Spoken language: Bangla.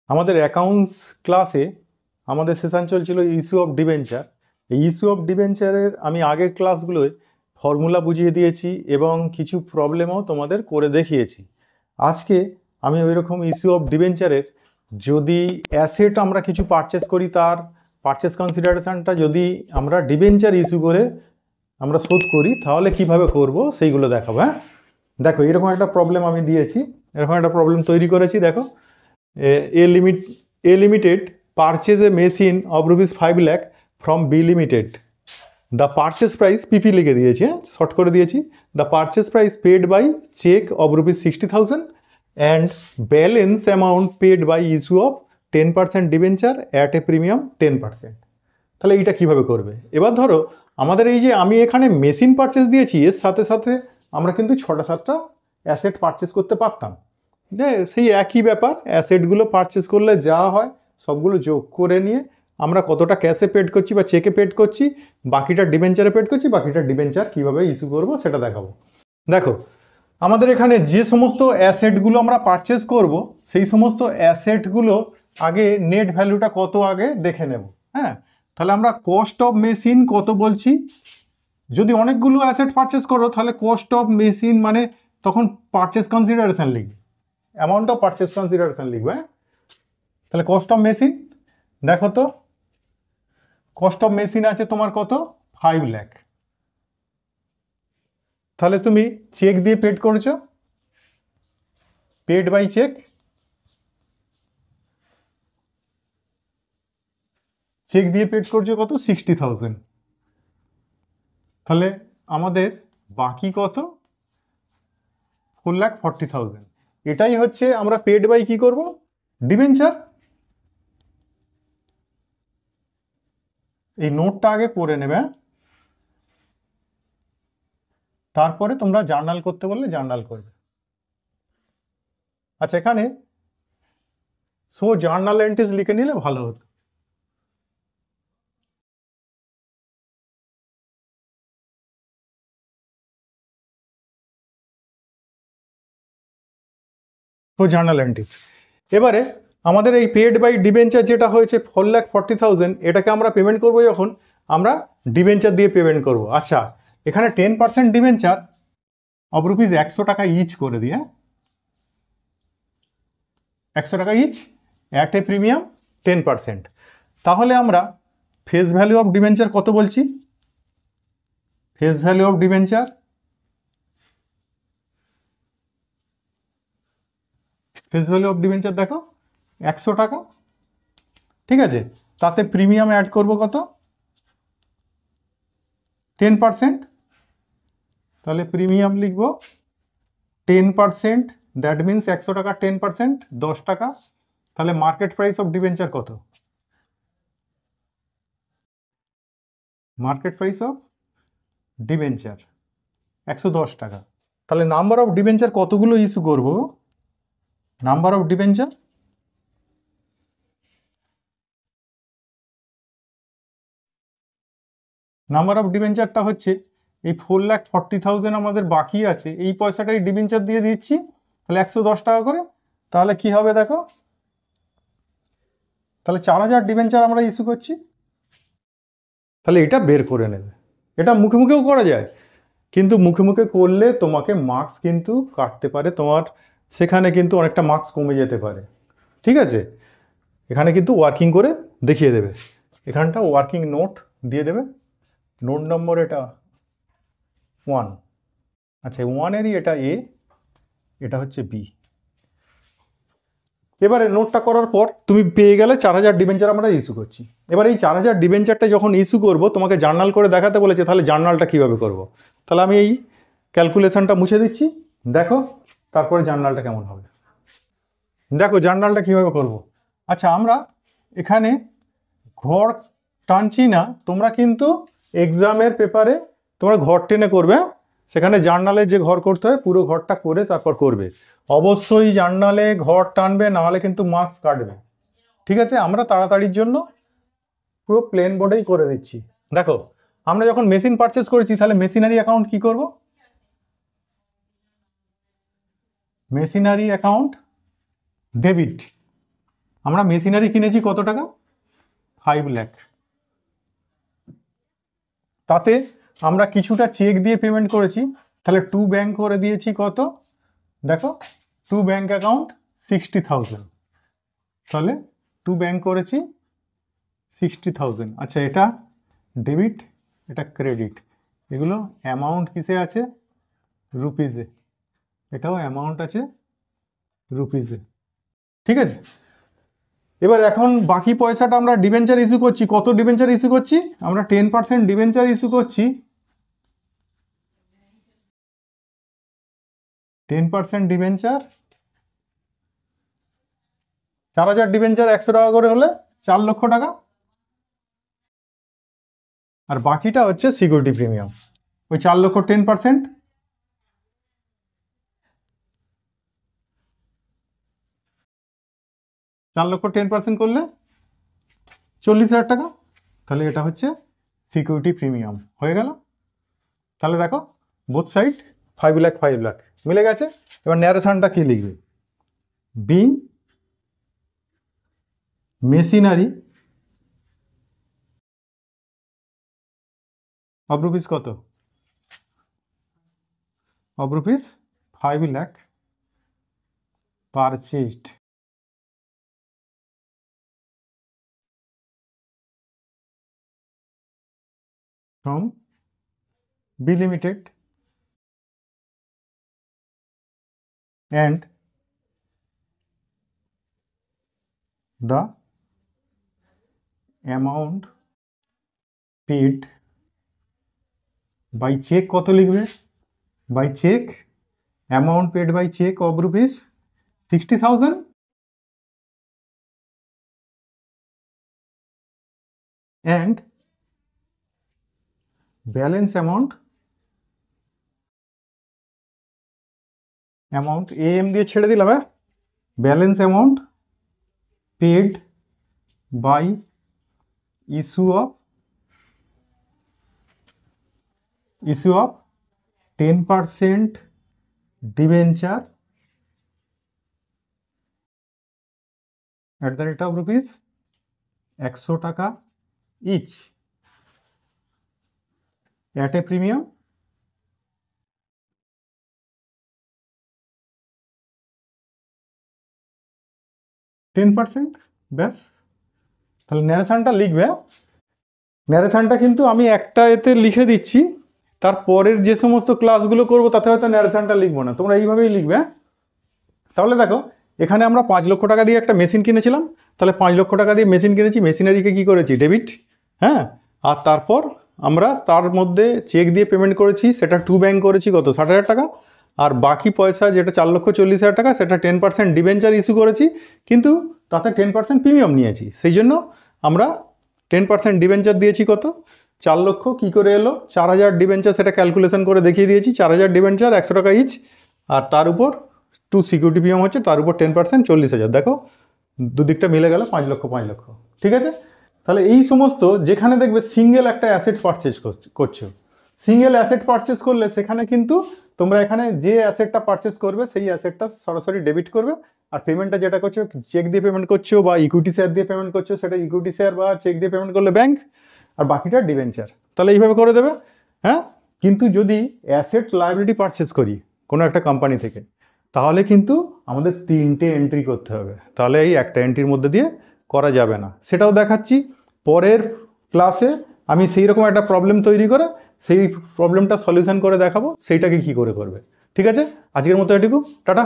আমাদের অ্যাকাউন্টস ক্লাসে আমাদের সেশন চলছিল ইস্যু অফ ডিবেঞ্চার। এই ইস্যু অফ ডিবেঞ্চারের আমি আগের ক্লাসগুলোয় ফর্মুলা বুঝিয়ে দিয়েছি এবং কিছু প্রবলেমও তোমাদের করে দেখিয়েছি। আজকে আমি ওই রকম ইস্যু অফ ডিবেঞ্চারের যদি অ্যাসেট আমরা কিছু পারচেস করি, তার পারচেস কনসিডারেশনটা যদি আমরা ডিবেঞ্চার ইস্যু করে আমরা শোধ করি তাহলে কিভাবে করব সেইগুলো দেখাবো। হ্যাঁ, দেখো এরকম একটা প্রবলেম আমি দিয়েছি, এরকম একটা প্রবলেম তৈরি করেছি। দেখো, A Limited purchase a machine of rupees 5 lakh from B Limited. The purchase price PP লিখে দিয়েছি, শর্ট করে দিয়েছি। The purchase price paid by check of rupees 60,000 and balance amount paid by issue of 10% debenture at a premium 10%. তাহলে এইটা কিভাবে করবে? এবার ধরো আমাদের এই যে আমি এখানে মেশিন পারচেস দিয়েছি, এর সাথে সাথে আমরা কিন্তু 6টা-7টা অ্যাসেট পারচেস করতে পারতাম। সেই একই ব্যাপার, অ্যাসেটগুলো পারচেস করলে যা হয় সবগুলো যোগ করে নিয়ে আমরা কতটা ক্যাশে পেড করছি বা চেকে পেড করছি, বাকিটা ডিবেঞ্চারে পেড করছি, বাকিটা ডিবেঞ্চার কীভাবে ইস্যু করবো সেটা দেখাবো। দেখো আমাদের এখানে যে সমস্ত অ্যাসেটগুলো আমরা পারচেস করব সেই সমস্ত অ্যাসেটগুলো আগে নেট ভ্যালুটা কত আগে দেখে নেব। হ্যাঁ, তাহলে আমরা কস্ট অফ মেশিন কত বলছি। যদি অনেকগুলো অ্যাসেট পারচেস করো তাহলে কস্ট অফ মেশিন মানে তখন পারচেস কনসিডারেশন লিখবে, অ্যামাউন্ট অফ পারচেস কনসিডারেশন লিখবে। তাহলে কস্ট অফ মেশিন দেখো তো, কস্ট অফ মেশিন আছে তোমার কত, 5 লাখ। তাহলে তুমি চেক দিয়ে পেড করেছো, পেড বাই চেক, চেক দিয়ে পেড করছো কত, 60,000। তাহলে আমাদের বাকি কত, 4,40,000। এটাই হচ্ছে আমরা পেড বাই কি করব, ডিবেঞ্চার। এই নোটটা আগে পড়ে নেবে, তারপরে তোমরা জার্নাল করতে বললে জার্নাল করবে। আচ্ছা, এখানে সো জার্নাল এন্ট্রিজ লিখে নিলে ভালো হতো। তো জার্নাল এন্ট্রিজ। এবারে আমাদের এই পেড বাই ডিবেঞ্চার যেটা হয়েছে 4,40,000, এটাকে আমরা পেমেন্ট করবো যখন আমরা ডিবেঞ্চার দিয়ে পেমেন্ট করব। আচ্ছা, এখানে 10% ডিবেঞ্চার অফ রুপিস 100 টাকা ইচ করে দিয়ে, 100 টাকা ইচ অ্যাট এ প্রিমিয়াম 10%। তাহলে আমরা ফেস ভ্যালু অফ ডিবেঞ্চার কত বলছি, face value of debenture face value of debenture দেখো 100 টাকা, ঠিক আছে। তাতে প্রিমিয়াম অ্যাড করব কত, 10%। তাহলে প্রিমিয়াম লিখব 10%, দ্যাট মিনস 100 টাকা 10% 10 টাকা। তাহলে মার্কেট প্রাইস অফ ডিবেঞ্চার কত, মার্কেট প্রাইস অফ ডিবেঞ্চার 110 টাকা। তাহলে নাম্বার অফ ডিবেঞ্চার কতগুলো ইস্যু করব, number of debenture number of ডিবেঞ্চারটা হচ্ছে এই 4,40,000 আমাদের বাকি আছে, এই পয়সাটাই ডিবেঞ্চার দিয়ে দিচ্ছি। তাহলে 110 টাকা করে, তাহলে কি হবে দেখো, তাহলে 4,000 ডিবেঞ্চার আমরা ইস্যু করছি। তাহলে এটা বের করে নেবে, এটা মুখে মুখেও করা যায়, কিন্তু মুখে মুখে করলে তোমাকে মার্কস কিন্তু কাটতে পারে, তোমার সেখানে কিন্তু অনেকটা মার্কস কমে যেতে পারে। ঠিক আছে, এখানে কিন্তু ওয়ার্কিং করে দেখিয়ে দেবে, এখানটা ওয়ার্কিং নোট দিয়ে দেবে। নোট নম্বর এটা 1, আচ্ছা 1-এরই এটা এ, এটা হচ্ছে বি। এবারে নোটটা করার পর তুমি পেয়ে গেলে 4,000 ডিবেঞ্চার আমরা ইস্যু করছি। এবার এই 4,000 ডিবেঞ্চারটা যখন ইস্যু করব তোমাকে জার্নাল করে দেখাতে বলেছে, তাহলে জার্নালটা কিভাবে করব। তাহলে আমি এই ক্যালকুলেশনটা মুছে দিচ্ছি, দেখো তারপরে জার্নালটা কেমন হবে। দেখো জার্নালটা কিভাবে করব। আচ্ছা, আমরা এখানে ঘর টানছি না, তোমরা কিন্তু এক্সামের পেপারে তোমরা ঘর টেনে করবে, সেখানে জার্নালে যে ঘর করতে হয় পুরো ঘরটা করে তারপর করবে। অবশ্যই জার্নালে ঘর টানবে, নাহলে কিন্তু মার্কস কাটবে। ঠিক আছে, আমরা তাড়াতাড়ির জন্য পুরো প্লেন বোর্ডেই করে দিচ্ছি। দেখো আমরা যখন মেশিন পারচেস করেছি, তাহলে মেশিনারি অ্যাকাউন্ট কি করব, মেশিনারি অ্যাকাউন্ট ডেবিট, আমরা মেশিনারি কিনেছি কত টাকা? 5 লাখ। তাতে আমরা কিছুটা চেক দিয়ে পেমেন্ট করেছি, তাহলে টু ব্যাংক করে দিয়েছি কত দেখো, টু ব্যাংক অ্যাকাউন্ট 60,000, তাহলে টু ব্যাংক করেছি 60,000। আচ্ছা, এটা ডেবিট, এটা ক্রেডিট, এগুলো অ্যামাউন্ট কিসে আছে? রুপিজে। এটাও অ্যামাউন্ট আছে রুপিজে, ঠিক আছে। এবার এখন বাকি পয়সাটা আমরা ডিবেঞ্চার ইস্যু করছি। কত ডিবেঞ্চার ইস্যু করছি আমরা? 10% ডিবেঞ্চার ইস্যু করছি। 10% ডিবেঞ্চার, 4,000 ডিবেঞ্চার 100 টাকা করে হলে 4 লক্ষ টাকা। আর বাকিটা হচ্ছে সিকিউরিটি প্রিমিয়াম, ওই 4 লক্ষ 10%, 4 লক্ষ 10% করলে 40,000 টাকা। তাহলে এটা হচ্ছে সিকিউরিটি প্রিমিয়াম হয়ে গেল। তাহলে দেখো বোথ সাইড 5 লাখ 5 লাখ মিলে গেছে। এবার ন্যারেশনটা কি লিখবে? বিং মেশিনারি অফ রুপিস কত? Of rupees 5 lakh purchased from B Limited and the amount paid by check কত লিখবে? by check, amount paid by check of rupees 60,000 and balance amount AM দিয়ে ছেড়ে দিলাম, হ্যাঁ, balance amount paid by issue of 10% debenture at the rate of rupees 100 টাকা each at a premium %, ব্যাস। তাহলে ন্যারেশনটা লিখবে। ন্যারেশনটা কিন্তু আমি একটা এতে লিখে দিচ্ছি, তারপরের যে সমস্ত ক্লাসগুলো করবো তাতে হয়তো ন্যারেশনটা লিখবো না, তোমরা এইভাবেই লিখবে। তাহলে দেখো এখানে আমরা 5 লক্ষ টাকা দিয়ে একটা মেশিন কিনেছিলাম, তাহলে 5 লক্ষ টাকা দিয়ে মেশিন কিনেছি, মেশিনারিকে কি করেছি? ডেবিট, হ্যাঁ। আর তারপর আমরা তার মধ্যে চেক দিয়ে পেমেন্ট করেছি, সেটা টু ব্যাংক করেছি কত? 60,000 টাকা। আর বাকি পয়সা যেটা 4,40,000 টাকা, সেটা 10% ডিবেঞ্চার ইস্যু করেছি, কিন্তু তাতে 10% প্রিমিয়াম নিয়েছি, সেই জন্য আমরা 10% ডিবেঞ্চার দিয়েছি কত? 4 লক্ষ। কী করে এলো? 4,000 ডিবেঞ্চার, সেটা ক্যালকুলেশন করে দেখিয়ে দিয়েছি। 4,000 ডিবেঞ্চার 100 টাকা ইচ, আর তার উপর টু সিকিউরিটি প্রিমিয়াম হচ্ছে, তার উপর 10% 40,000। দেখো দুদিকটা মিলে গেল 5 লক্ষ 5 লক্ষ, ঠিক আছে। তাহলে এই সমস্ত যেখানে দেখবে সিঙ্গেল একটা অ্যাসেট পারচেজ করছো, সিঙ্গেল অ্যাসেট পারচেজ করলে সেখানে কিন্তু তোমরা এখানে যে অ্যাসেটটা পারচেজ করবে সেই অ্যাসেটটা সরাসরি ডেবিট করবে, আর পেমেন্টটা যেটা করছো চেক দিয়ে পেমেন্ট করছো বা ইকুইটি শেয়ার দিয়ে পেমেন্ট করছো, সেটা ইকুইটি শেয়ার বা চেক দিয়ে পেমেন্ট করলে ব্যাংক, আর বাকিটা ডিবেঞ্চার। তাহলে এইভাবে করে দেবে, হ্যাঁ। কিন্তু যদি অ্যাসেট লায়াবিলিটি পারচেজ করি কোনো একটা কোম্পানি থেকে, তাহলে কিন্তু আমাদের 3টে এন্ট্রি করতে হবে, তাহলে এই একটা এন্ট্রির মধ্যে দিয়ে করা যাবে না। সেটাও দেখাচ্ছি পরের ক্লাসে, আমি সেই রকম একটা প্রবলেম তৈরি করে সেই প্রবলেমটা সলিউশন করে দেখাবো, সেইটাকে কি করে করবে। ঠিক আছে, আজকের মতো এটুকু, টাটা।